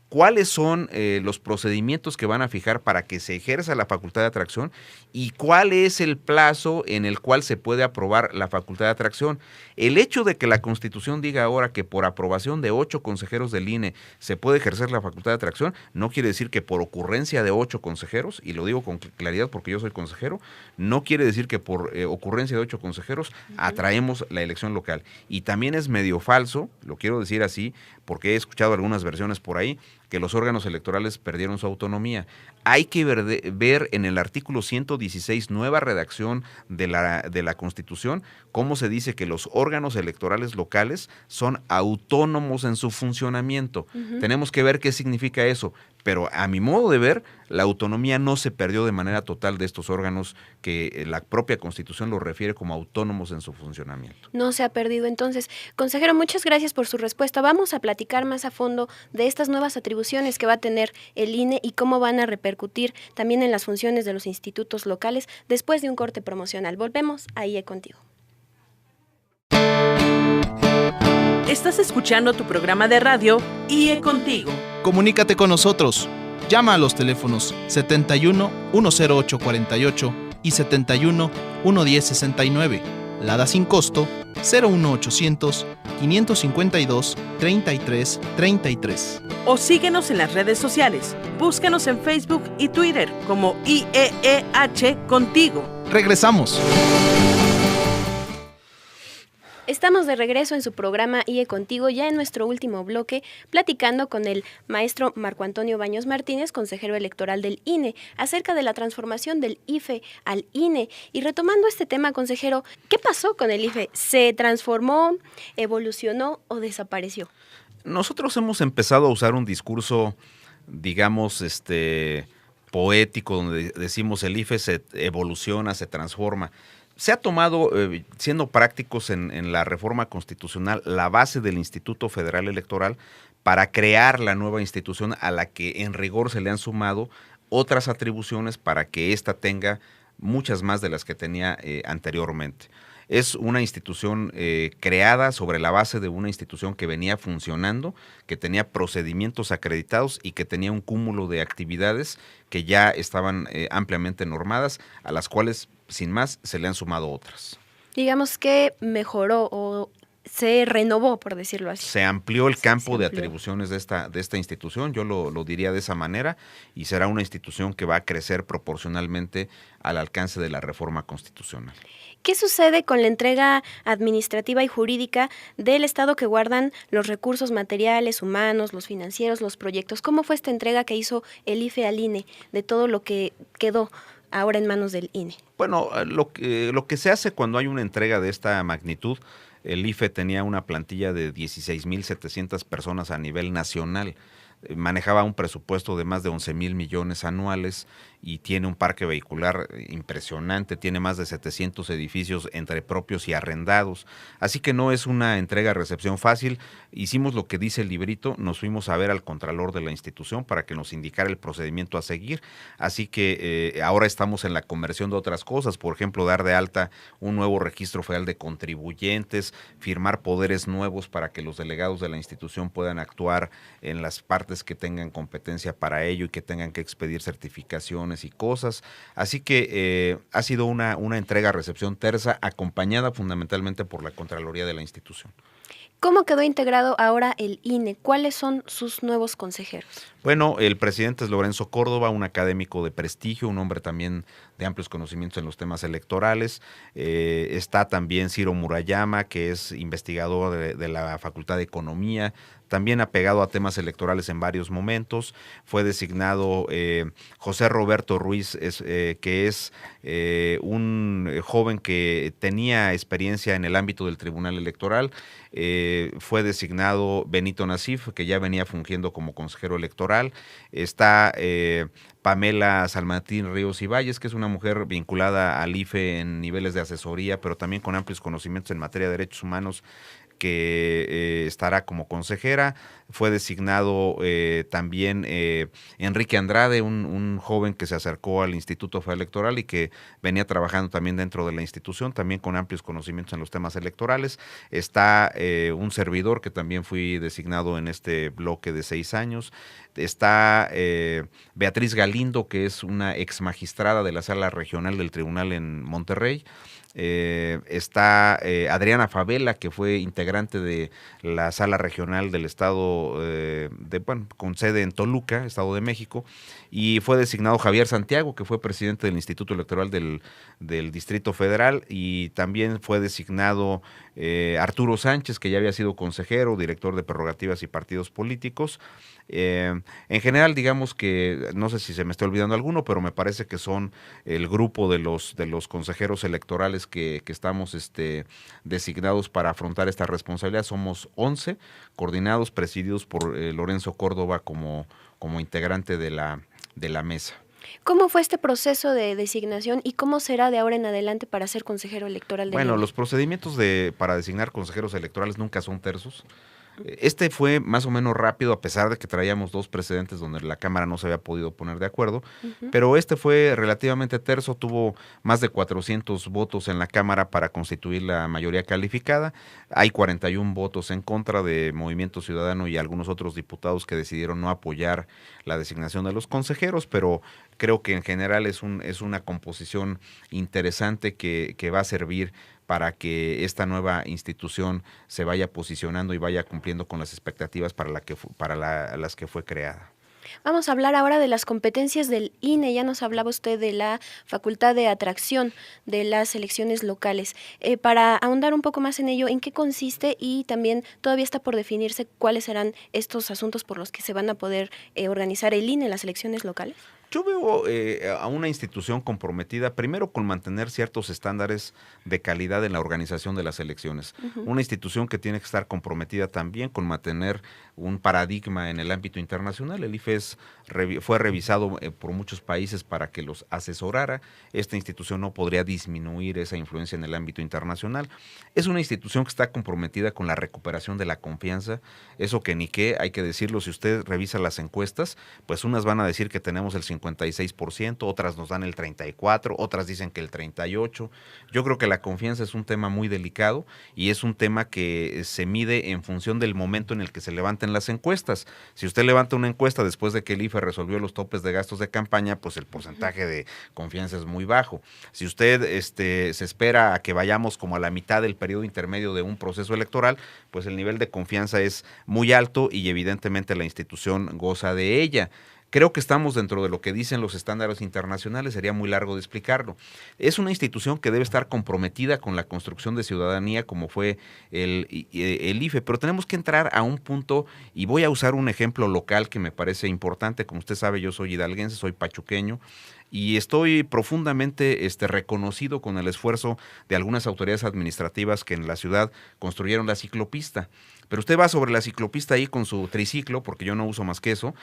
cuáles son los procedimientos que van a fijar para que se ejerza la facultad de atracción y cuál es el plazo en el cual se puede aprobar la facultad de atracción. El hecho de que la Constitución diga ahora que por aprobación de 8 consejeros del INE se puede ejercer la facultad de atracción, no quiere decir que por ocurrencia de 8 consejeros, y lo digo con claridad porque yo soy consejero, no quiere decir que por ocurrencia de 8 consejeros atraemos la elección local. Y también es medio falso, lo quiero decir así, porque he escuchado algunas versiones por ahí, que los órganos electorales perdieron su autonomía. Hay que ver en el artículo 116, nueva redacción de la Constitución, cómo se dice que los órganos electorales locales son autónomos en su funcionamiento. Tenemos que ver qué significa eso, pero a mi modo de ver, la autonomía no se perdió de manera total de estos órganos que la propia Constitución los refiere como autónomos en su funcionamiento. No se ha perdido entonces. Consejero, muchas gracias por su respuesta. Vamos a platicar más a fondo de estas nuevas atribuciones que va a tener el INE y cómo van a repercutir también en las funciones de los institutos locales después de un corte promocional. Volvemos a IE Contigo. Estás escuchando tu programa de radio IE Contigo. Comunícate con nosotros. Llama a los teléfonos 71 108 48 y 71 110 69. Lada sin costo 01800 552 33 33. O síguenos en las redes sociales. Búscanos en Facebook y Twitter como IEEH Contigo. Regresamos. Estamos de regreso en su programa IE Contigo, ya en nuestro último bloque, platicando con el maestro Marco Antonio Baños Martínez, consejero electoral del INE, acerca de la transformación del IFE al INE. Y retomando este tema, consejero, ¿qué pasó con el IFE? ¿Se transformó, evolucionó o desapareció? Nosotros hemos empezado a usar un discurso, digamos, poético, donde decimos el IFE se evoluciona, se transforma. Se ha tomado, siendo prácticos en la reforma constitucional, la base del Instituto Federal Electoral para crear la nueva institución a la que en rigor se le han sumado otras atribuciones para que ésta tenga muchas más de las que tenía anteriormente. Es una institución creada sobre la base de una institución que venía funcionando, que tenía procedimientos acreditados y que tenía un cúmulo de actividades que ya estaban ampliamente normadas, a las cuales, sin más, se le han sumado otras. Digamos que mejoró o se renovó, por decirlo así. Se amplió el campo de atribuciones de esta institución, yo lo diría de esa manera, y será una institución que va a crecer proporcionalmente al alcance de la reforma constitucional. ¿Qué sucede con la entrega administrativa y jurídica del Estado que guardan los recursos materiales, humanos, los financieros, los proyectos? ¿Cómo fue esta entrega que hizo el IFE al INE de todo lo que quedó ahora en manos del INE? Bueno, lo que se hace cuando hay una entrega de esta magnitud, el IFE tenía una plantilla de 16,700 personas a nivel nacional. Manejaba un presupuesto de más de 11,000 millones anuales y tiene un parque vehicular impresionante, tiene más de 700 edificios entre propios y arrendados, así que no es una entrega-recepción fácil. Hicimos lo que dice el librito, nos fuimos a ver al contralor de la institución para que nos indicara el procedimiento a seguir, así que ahora estamos en la conversión de otras cosas, por ejemplo, dar de alta un nuevo registro federal de contribuyentes, firmar poderes nuevos para que los delegados de la institución puedan actuar en las partes que tengan competencia para ello y que tengan que expedir certificaciones y cosas, así que ha sido una entrega-recepción tersa, acompañada fundamentalmente por la Contraloría de la institución. ¿Cómo quedó integrado ahora el INE? ¿Cuáles son sus nuevos consejeros? Bueno, el presidente es Lorenzo Córdoba, un académico de prestigio, un hombre también de amplios conocimientos en los temas electorales. Está también Ciro Murayama, que es investigador de la Facultad de Economía, también apegado a temas electorales en varios momentos. Fue designado José Roberto Ruiz, que es un joven que tenía experiencia en el ámbito del Tribunal Electoral. Fue designado Benito Nasif, que ya venía fungiendo como consejero electoral. Está Pamela Salmatín Ríos y Valles, que es una mujer vinculada al IFE en niveles de asesoría, pero también con amplios conocimientos en materia de derechos humanos, que estará como consejera. Fue designado también Enrique Andrade, un joven que se acercó al Instituto Federal Electoral y que venía trabajando también dentro de la institución, también con amplios conocimientos en los temas electorales. Está un servidor que también fui designado en este bloque de 6 años. Está Beatriz Galindo, que es una ex magistrada de la Sala Regional del Tribunal en Monterrey. Está Adriana Favela, que fue integrante de la Sala Regional del Estado, con sede en Toluca, Estado de México, y fue designado Javier Santiago, que fue presidente del Instituto Electoral del Distrito Federal, y también fue designado Arturo Sánchez, que ya había sido consejero, director de prerrogativas y partidos políticos. En general, digamos que, no sé si se me está olvidando alguno, pero me parece que son el grupo de los consejeros electorales que estamos designados para afrontar esta responsabilidad. Somos 11, coordinados, presididos por Lorenzo Córdoba como integrante de la mesa. ¿Cómo fue este proceso de designación y cómo será de ahora en adelante para ser consejero electoral? Bueno, los procedimientos para designar consejeros electorales nunca son tersos. Este fue más o menos rápido, a pesar de que traíamos 2 precedentes donde la Cámara no se había podido poner de acuerdo, pero este fue relativamente terso, tuvo más de 400 votos en la Cámara para constituir la mayoría calificada. Hay 41 votos en contra de Movimiento Ciudadano y algunos otros diputados que decidieron no apoyar la designación de los consejeros, pero creo que en general es una composición interesante que va a servir para que esta nueva institución se vaya posicionando y vaya cumpliendo con las expectativas para las que fue creada. Vamos a hablar ahora de las competencias del INE. Ya nos hablaba usted de la facultad de atracción de las elecciones locales. Para ahondar un poco más en ello, ¿en qué consiste? Y también todavía está por definirse cuáles serán estos asuntos por los que se van a poder organizar el INE en las elecciones locales. Yo veo a una institución comprometida primero con mantener ciertos estándares de calidad en la organización de las elecciones. Una institución que tiene que estar comprometida también con mantener un paradigma en el ámbito internacional. El IFE fue revisado por muchos países para que los asesorara. Esta institución no podría disminuir esa influencia en el ámbito internacional. Es una institución que está comprometida con la recuperación de la confianza. Eso que ni qué, hay que decirlo, si usted revisa las encuestas, pues unas van a decir que tenemos el 56%, otras nos dan el 34%, otras dicen que el 38%. Yo creo que la confianza es un tema muy delicado y es un tema que se mide en función del momento en el que se levanten las encuestas. Si usted levanta una encuesta después de que el IFE resolvió los topes de gastos de campaña, pues el porcentaje de confianza es muy bajo. Si usted se espera a que vayamos como a la mitad del periodo intermedio de un proceso electoral, pues el nivel de confianza es muy alto y evidentemente la institución goza de ella. Creo que estamos dentro de lo que dicen los estándares internacionales, sería muy largo de explicarlo. Es una institución que debe estar comprometida con la construcción de ciudadanía como fue el IFE, pero tenemos que entrar a un punto, y voy a usar un ejemplo local que me parece importante. Como usted sabe, yo soy hidalguense, soy pachuqueño, y estoy profundamente reconocido con el esfuerzo de algunas autoridades administrativas que en la ciudad construyeron la ciclopista. Pero usted va sobre la ciclopista ahí con su triciclo, porque yo no uso más que eso,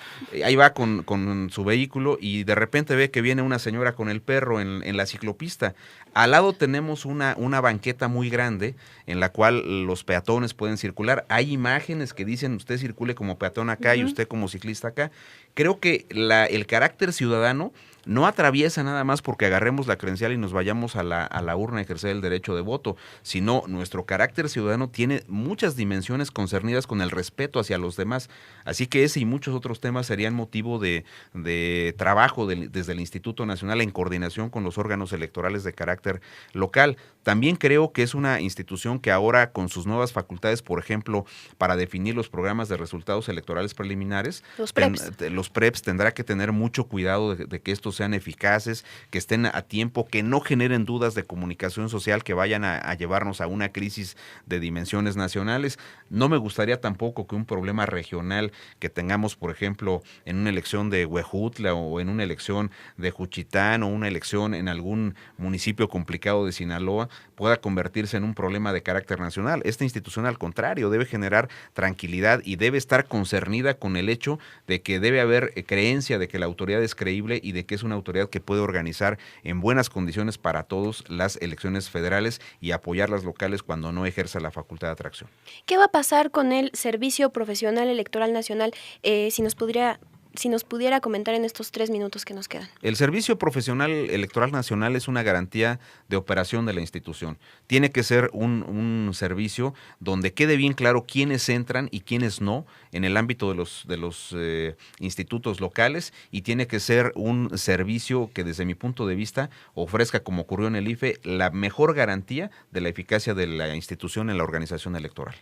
ahí va con su vehículo y de repente ve que viene una señora con el perro en la ciclopista. Al lado tenemos una banqueta muy grande en la cual los peatones pueden circular. Hay imágenes que dicen usted circule como peatón acá y usted como ciclista acá. Creo que el carácter ciudadano no atraviesa nada más porque agarremos la credencial y nos vayamos a la urna a ejercer el derecho de voto, sino nuestro carácter ciudadano tiene muchas dimensiones concernidas con el respeto hacia los demás. Así que ese y muchos otros temas serían motivo de trabajo desde el Instituto Nacional en coordinación con los órganos electorales de carácter local. También creo que es una institución que ahora con sus nuevas facultades, por ejemplo, para definir los programas de resultados electorales preliminares, los PREPs tendrá que tener mucho cuidado de que estos sean eficaces, que estén a tiempo, que no generen dudas de comunicación social que vayan a llevarnos a una crisis de dimensiones nacionales. No me gustaría tampoco que un problema regional que tengamos, por ejemplo, en una elección de Huejutla o en una elección de Juchitán o una elección en algún municipio complicado de Sinaloa pueda convertirse en un problema de carácter nacional. Esta institución, al contrario, debe generar tranquilidad y debe estar concernida con el hecho de que debe haber creencia de que la autoridad es creíble y de que es una autoridad que puede organizar en buenas condiciones para todos las elecciones federales y apoyar las locales cuando no ejerza la facultad de atracción. ¿Qué va a pasar con el Servicio Profesional Electoral Nacional? Si nos pudiera comentar en estos 3 minutos que nos quedan. El Servicio Profesional Electoral Nacional es una garantía de operación de la institución. Tiene que ser un servicio donde quede bien claro quiénes entran y quiénes no en el ámbito de los institutos locales, y tiene que ser un servicio que, desde mi punto de vista, ofrezca, como ocurrió en el IFE, la mejor garantía de la eficacia de la institución en la organización electoral.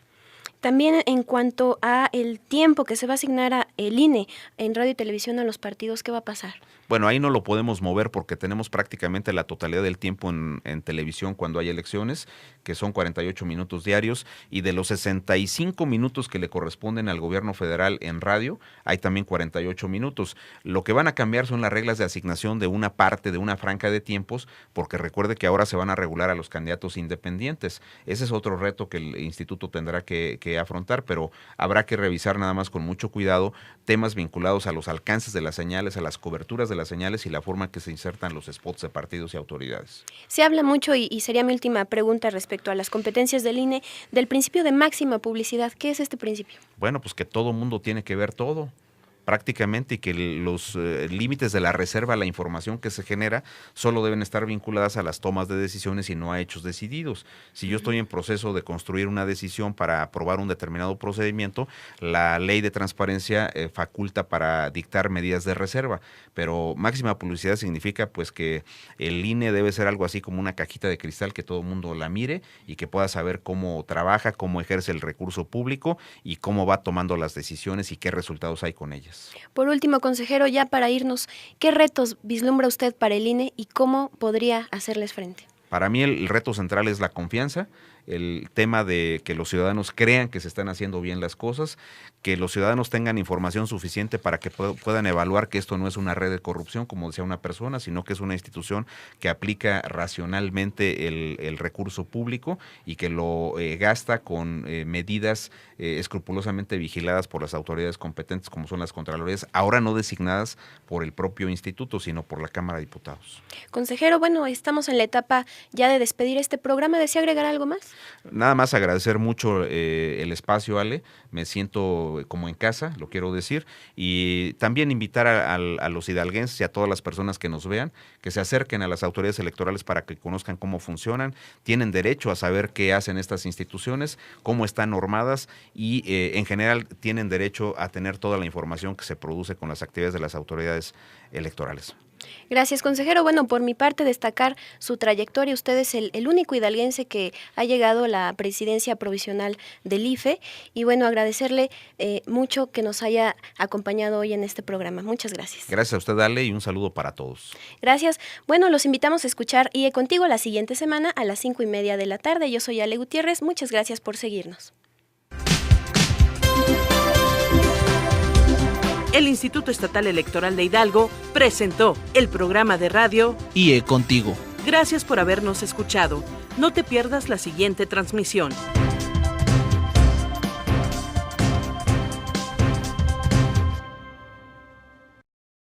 También en cuanto a el tiempo que se va a asignar a el INE en radio y televisión a los partidos, ¿qué va a pasar? Bueno, ahí no lo podemos mover porque tenemos prácticamente la totalidad del tiempo en televisión cuando hay elecciones, que son 48 minutos diarios, y de los 65 minutos que le corresponden al gobierno federal en radio, hay también 48 minutos. Lo que van a cambiar son las reglas de asignación de una parte, de una franja de tiempos, porque recuerde que ahora se van a regular a los candidatos independientes. Ese es otro reto que el instituto tendrá que afrontar, pero habrá que revisar nada más con mucho cuidado temas vinculados a los alcances de las señales, a las coberturas de las señales y la forma en que se insertan los spots de partidos y autoridades. Se habla mucho, y sería mi última pregunta respecto a las competencias del INE, del principio de máxima publicidad. ¿Qué es este principio? Bueno, pues que todo mundo tiene que ver todo, prácticamente, y que los límites de la reserva a la información que se genera solo deben estar vinculadas a las tomas de decisiones y no a hechos decididos. Si yo estoy en proceso de construir una decisión para aprobar un determinado procedimiento, la ley de transparencia faculta para dictar medidas de reserva, pero máxima publicidad significa pues que el INE debe ser algo así como una cajita de cristal que todo el mundo la mire y que pueda saber cómo trabaja, cómo ejerce el recurso público y cómo va tomando las decisiones y qué resultados hay con ellas. Por último, consejero, ya para irnos, ¿qué retos vislumbra usted para el INE y cómo podría hacerles frente? Para mí el reto central es la confianza, el tema de que los ciudadanos crean que se están haciendo bien las cosas, que los ciudadanos tengan información suficiente para que puedan evaluar que esto no es una red de corrupción, como decía una persona, sino que es una institución que aplica racionalmente el recurso público y que lo gasta con medidas escrupulosamente vigiladas por las autoridades competentes, como son las contralorías, ahora no designadas por el propio instituto, sino por la Cámara de Diputados. Consejero, bueno, estamos en la etapa ya de despedir este programa. ¿Desea agregar algo más? Nada más agradecer mucho el espacio, Ale. Me siento como en casa, lo quiero decir, y también invitar a los hidalguenses y a todas las personas que nos vean, que se acerquen a las autoridades electorales para que conozcan cómo funcionan. Tienen derecho a saber qué hacen estas instituciones, cómo están normadas y en general tienen derecho a tener toda la información que se produce con las actividades de las autoridades electorales. Gracias, consejero. Bueno, por mi parte, destacar su trayectoria. Usted es el único hidalguense que ha llegado a la presidencia provisional del IFE, y bueno, agradecerle mucho que nos haya acompañado hoy en este programa. Muchas gracias. Gracias a usted, Ale, y un saludo para todos. Gracias. Bueno, los invitamos a escuchar IE Contigo la siguiente semana a las 5:30 de la tarde. Yo soy Ale Gutiérrez. Muchas gracias por seguirnos. El Instituto Estatal Electoral de Hidalgo presentó el programa de radio IE Contigo. Gracias por habernos escuchado. No te pierdas la siguiente transmisión.